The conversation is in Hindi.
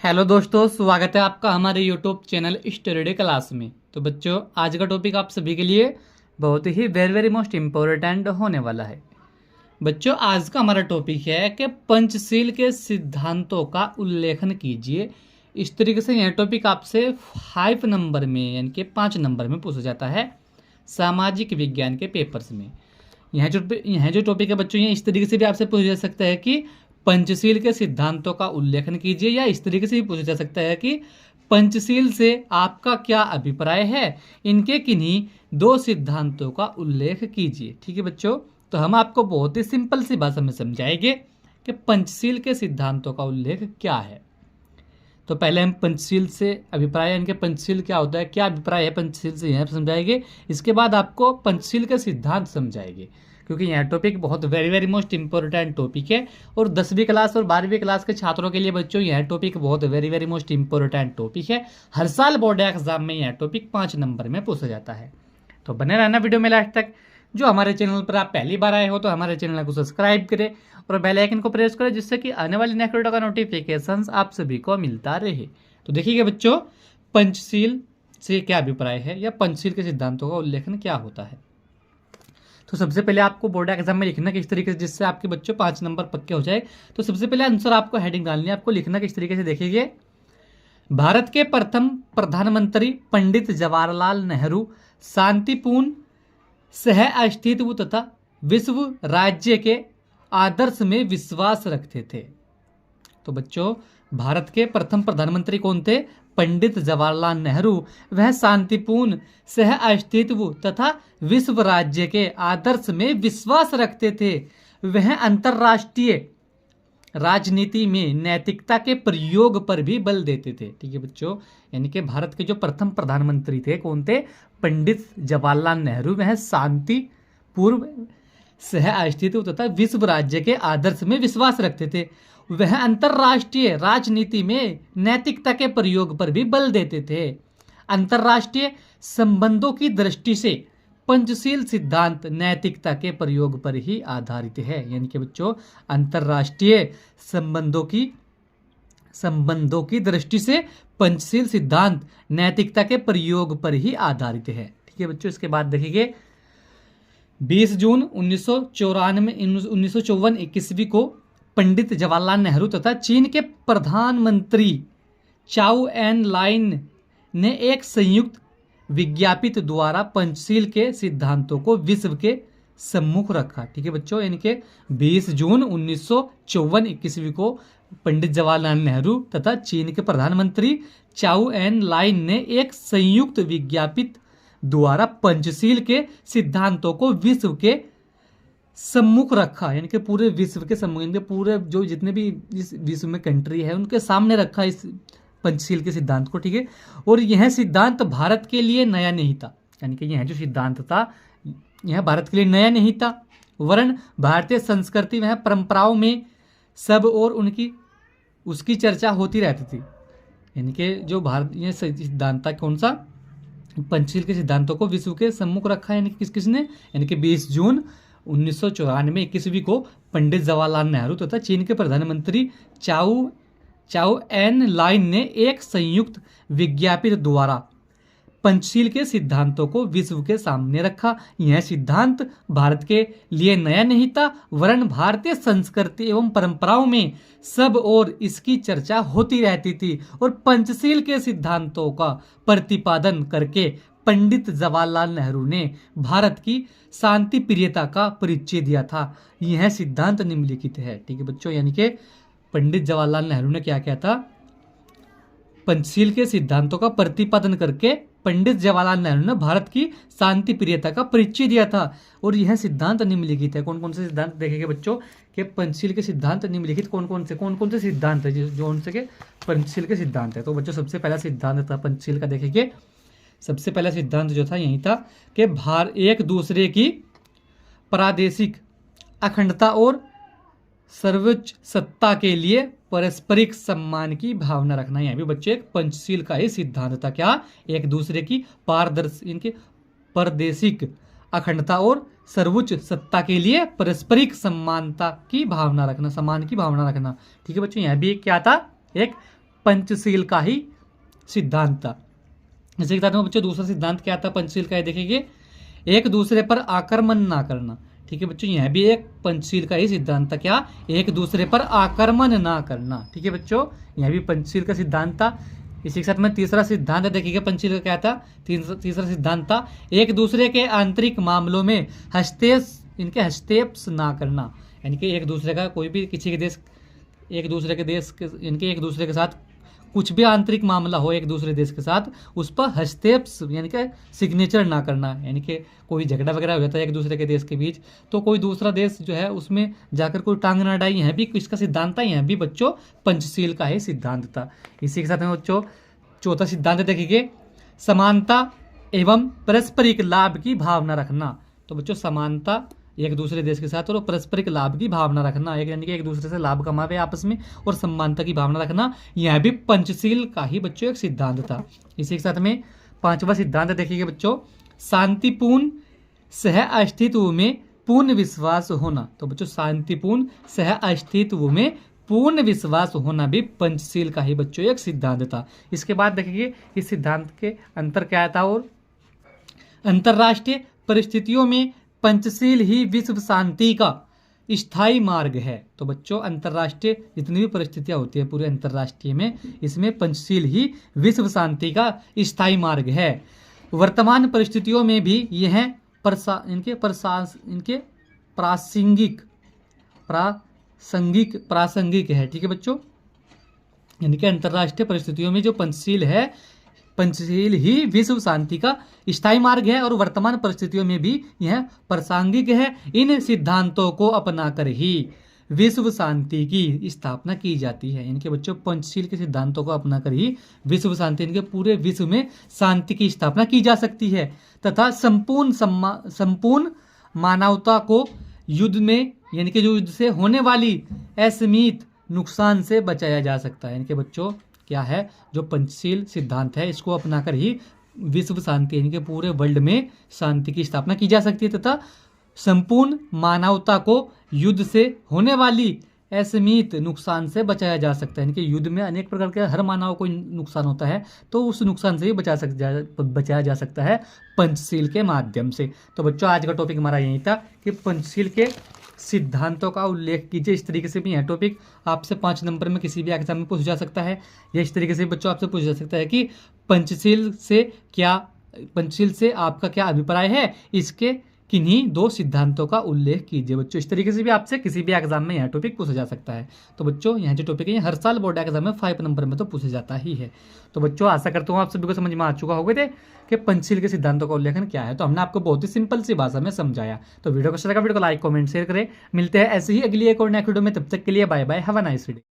हेलो दोस्तों, स्वागत है आपका हमारे यूट्यूब चैनल स्टडी क्लास में। तो बच्चों, आज का टॉपिक आप सभी के लिए बहुत ही वेरी मोस्ट इम्पोर्टेंट होने वाला है। बच्चों, आज का हमारा टॉपिक है कि पंचशील के सिद्धांतों का उल्लेखन कीजिए। इस तरीके से यह टॉपिक आपसे 5 नंबर में यानी कि 5 नंबर में पूछा जाता है सामाजिक विज्ञान के पेपर्स में। यह जो टॉपिक है बच्चों, ये इस तरीके से भी आपसे पूछा जा सकता है कि पंचशील के सिद्धांतों का उल्लेखन कीजिए, या इस तरीके से भी पूछा जा सकता है कि पंचशील से आपका क्या अभिप्राय है, इनके किन्हीं 2 सिद्धांतों का उल्लेख कीजिए। ठीक है बच्चों, तो हम आपको बहुत ही सिंपल सी भाषा में समझाएंगे कि पंचशील के सिद्धांतों का उल्लेख क्या है। तो पहले हम पंचशील से अभिप्राय, इनके पंचशील क्या होता है, क्या अभिप्राय है पंचशील से, यह समझाएंगे। इसके बाद आपको पंचशील के सिद्धांत समझाएंगे, क्योंकि यह टॉपिक बहुत वेरी मोस्ट इंपॉर्टेंट टॉपिक है। और 10वीं क्लास और 12वीं क्लास के छात्रों के लिए बच्चों यह टॉपिक बहुत वेरी मोस्ट इंपॉर्टेंट टॉपिक है। हर साल बोर्ड एग्जाम में यह टॉपिक 5 नंबर में पूछा जाता है। तो बने रहना वीडियो में लास्ट तक। जो हमारे चैनल पर आप पहली बार आए हो तो हमारे चैनल को सब्सक्राइब करें और बेल आइकन को प्रेस करें, जिससे कि आने वाली नेक्स्ट वीडियो का नोटिफिकेशन आप सभी को मिलता रहे। तो देखिएगा बच्चों, पंचशील से क्या अभिप्राय है या पंचशील के सिद्धांतों का उल्लेखन क्या होता है। तो सबसे पहले आपको बोर्ड एग्जाम में लिखना किस तरीके से, जिससे आपके बच्चों 5 नंबर पक्के हो जाए। तो सबसे पहले आंसर आपको हेडिंग डालनी है। आपको लिखना किस तरीके से, देखिए, भारत के प्रथम प्रधानमंत्री पंडित जवाहरलाल नेहरू शांतिपूर्ण सह अस्तित्व तथा विश्व राज्य के आदर्श में विश्वास रखते थे। तो बच्चों, भारत के प्रथम प्रधानमंत्री कौन थे? पंडित जवाहरलाल नेहरू। वह शांतिपूर्ण सह अस्तित्व तथा विश्व राज्य के आदर्श में विश्वास रखते थे। वह अंतर्राष्ट्रीय राजनीति में नैतिकता के प्रयोग पर भी बल देते थे। ठीक है बच्चों, यानी कि भारत के जो प्रथम प्रधानमंत्री थे कौन थे? पंडित जवाहरलाल नेहरू। वह शांति पूर्व सह अस्तित्व तथा विश्व राज्य के आदर्श में विश्वास रखते थे। वह अंतर्राष्ट्रीय राजनीति में नैतिकता के प्रयोग पर भी बल देते थे। अंतर्राष्ट्रीय संबंधों की दृष्टि से पंचशील सिद्धांत नैतिकता के प्रयोग पर ही आधारित है। यानी कि बच्चों, अंतर्राष्ट्रीय संबंधों की दृष्टि से पंचशील सिद्धांत नैतिकता के प्रयोग पर ही आधारित है। ठीक है बच्चों, इसके बाद देखिए 20 जून 1954 ईस्वी को पंडित जवाहरलाल नेहरू तथा चीन के प्रधानमंत्री चाउ एन लाइन ने एक संयुक्त विज्ञापित द्वारा पंचशील के सिद्धांतों को विश्व के सम्मुख रखा। ठीक है बच्चों, यानी कि 20 जून 1954 ईस्वी को पंडित जवाहरलाल नेहरू तथा चीन के प्रधानमंत्री चाउ एन लाइन ने एक संयुक्त विज्ञापित द्वारा पंचशील के सिद्धांतों को विश्व के सम्मुख रखा। यानी कि पूरे विश्व के सम्मुख, इनके पूरे जो जितने भी इस विश्व में कंट्री है उनके सामने रखा इस पंचशील के सिद्धांत को। ठीक है, और यह सिद्धांत भारत के लिए नया नहीं था। यानी कि यह जो सिद्धांत था यह भारत के लिए नया नहीं था, वरन भारतीय संस्कृति व परंपराओं में सब और उसकी चर्चा होती रहती थी। यानी कि जो भारत यह सिद्धांत था कौन सा? पंचशील के सिद्धांतों को विश्व के सम्मुख रखा। यानी कि किसने? यानी कि 20 जून 1994 ईस्वी को पंडित जवाहरलाल नेहरू तथा चीन के प्रधानमंत्री चाउ एन लाइन ने एक संयुक्त विज्ञापित द्वारा पंचशील के सिद्धांतों को विश्व के सामने रखा। यह सिद्धांत भारत के लिए नया नहीं था, वरन भारतीय संस्कृति एवं परंपराओं में सब और इसकी चर्चा होती रहती थी। और पंचशील के सिद्धांतों का प्रतिपादन करके पंडित जवाहरलाल नेहरू ने भारत की शांति प्रियता का परिचय दिया था। यह सिद्धांत निम्नलिखित है। ठीक है बच्चों, यानी कि पंडित जवाहरलाल नेहरू ने क्या किया था? पंचशील के सिद्धांतों का प्रतिपादन करके पंडित जवाहरलाल नेहरू ने भारत की शांति प्रियता का परिचय दिया था। और यह सिद्धांत निम्नलिखित है। कौन कौन से सिद्धांत देखेंगे बच्चों कि पंचशील के सिद्धांत निम्नलिखित कौन कौन से सिद्धांत है जो उनसे के पंचशील के सिद्धांत है। तो बच्चों, सबसे पहला सिद्धांत था पंचशील का, देखिए सबसे पहला सिद्धांत जो था यही था कि एक दूसरे की प्रादेशिक अखंडता और सर्वोच्च सत्ता के लिए पारस्परिक सम्मान की भावना रखना। यह भी बच्चे एक पंचशील का ही सिद्धांत था। क्या? एक दूसरे की इनके प्रादेशिक अखंडता और सर्वोच्च सत्ता के लिए पारस्परिक सम्मान की भावना रखना। ठीक है बच्चों, यह भी क्या था? एक पंचशील का ही सिद्धांत था। इसी के साथ में बच्चों दूसरा सिद्धांत क्या था पंचशील का, देखेंगे एक दूसरे पर आक्रमण ना करना। ठीक है बच्चों, यह भी एक पंचशील का ही सिद्धांत था, क्या, एक दूसरे पर आक्रमण ना करना। ठीक है बच्चों, यह भी पंचशील का सिद्धांत था। इसी के साथ में तीसरा सिद्धांत देखिएगा पंचशील का क्या था, तीसरा सिद्धांत था एक दूसरे के आंतरिक मामलों में हस्तक्षेप ना करना। यानी कि एक दूसरे का कोई भी किसी के देश एक दूसरे के साथ कुछ भी आंतरिक मामला हो एक दूसरे देश के साथ, उस पर हस्तक्षेप यानी कि सिग्नेचर ना करना। यानी कि कोई झगड़ा वगैरह हो जाता है एक दूसरे के देश के बीच, तो कोई दूसरा देश जो है उसमें जाकर कोई टांग ना अड़ाई, यह भी इसका सिद्धांत था। यह भी बच्चों पंचशील का ही सिद्धांत था। इसी के साथ में बच्चों चौथा सिद्धांत देखिए समानता एवं पारस्परिक लाभ की भावना रखना। तो बच्चों समानता एक दूसरे देश के साथ और पारस्परिक लाभ की भावना रखना, यानी कि एक दूसरे से लाभ कमावे आपस में और समानता की भावना रखना, यह भी पंचशील का ही बच्चों एक सिद्धांत था। इसी के साथ में पांचवा सिद्धांत देखिए बच्चों शांतिपूर्ण सह अस्तित्व में पूर्ण विश्वास होना। तो बच्चों शांतिपूर्ण सह अस्तित्व में पूर्ण विश्वास होना भी पंचशील का ही बच्चों एक सिद्धांत था। इसके बाद देखिए इस सिद्धांत के अंतर क्या था, और अंतरराष्ट्रीय परिस्थितियों में पंचशील ही विश्व शांति का स्थायी मार्ग है। तो बच्चों अंतरराष्ट्रीय जितनी भी परिस्थितियां होती है पूरे अंतरराष्ट्रीय में, इसमें पंचशील ही विश्व शांति का स्थायी मार्ग है। वर्तमान परिस्थितियों में भी यह इनके प्रासंगिक है। ठीक है बच्चों, यानी कि अंतरराष्ट्रीय परिस्थितियों में जो पंचशील ही विश्व शांति का स्थायी मार्ग है और वर्तमान परिस्थितियों में भी यह प्रासंगिक है। इन सिद्धांतों को अपनाकर ही विश्व शांति की स्थापना की जाती है। इनके बच्चों पंचशील के सिद्धांतों को अपनाकर ही विश्व शांति, इनके पूरे विश्व में शांति की स्थापना की जा सकती है तथा संपूर्ण मानवता को युद्ध में यानी कि जो युद्ध से होने वाली असीमित नुकसान से बचाया जा सकता है। इनके बच्चों क्या है, जो पंचशील सिद्धांत है इसको अपनाकर ही विश्व शांति यानी कि पूरे वर्ल्ड में शांति की स्थापना की जा सकती है तथा संपूर्ण मानवता को युद्ध से होने वाली असीमित नुकसान से बचाया जा सकता है। यानी कि युद्ध में अनेक प्रकार के हर मानव को नुकसान होता है, तो उस नुकसान से भी बचाया जा सकता है पंचशील के माध्यम से। तो बच्चों आज का टॉपिक हमारा यही था कि पंचशील के सिद्धांतों का उल्लेख कीजिए। इस तरीके से भी यह टॉपिक आपसे 5 नंबर में किसी भी एग्जाम में पूछा जा सकता है, या इस तरीके से बच्चों आपसे पूछा जा सकता है कि पंचशील से आपका क्या अभिप्राय है, इसके किन्हीं 2 सिद्धांतों का उल्लेख कीजिए। बच्चों इस तरीके से भी आपसे किसी भी एग्जाम में यह टॉपिक पूछा जा सकता है। तो बच्चों यह जो टॉपिक है हर साल बोर्ड एग्जाम में 5 नंबर में तो पूछा जाता ही है। तो बच्चों आशा करता हूँ आप सभी को समझ में आ चुका होगा थे कि पंचशील के सिद्धांतों का उल्लेखन क्या है। तो हमने आपको बहुत ही सिंपल सी भाषा में समझाया। तो वीडियो को अच्छा लगा वीडियो को लाइक कमेंट शेयर करें। मिलते हैं ऐसे ही अगली एक और नेक्स्ट वीडियो में, तब तक के लिए bye bye, have a nice day.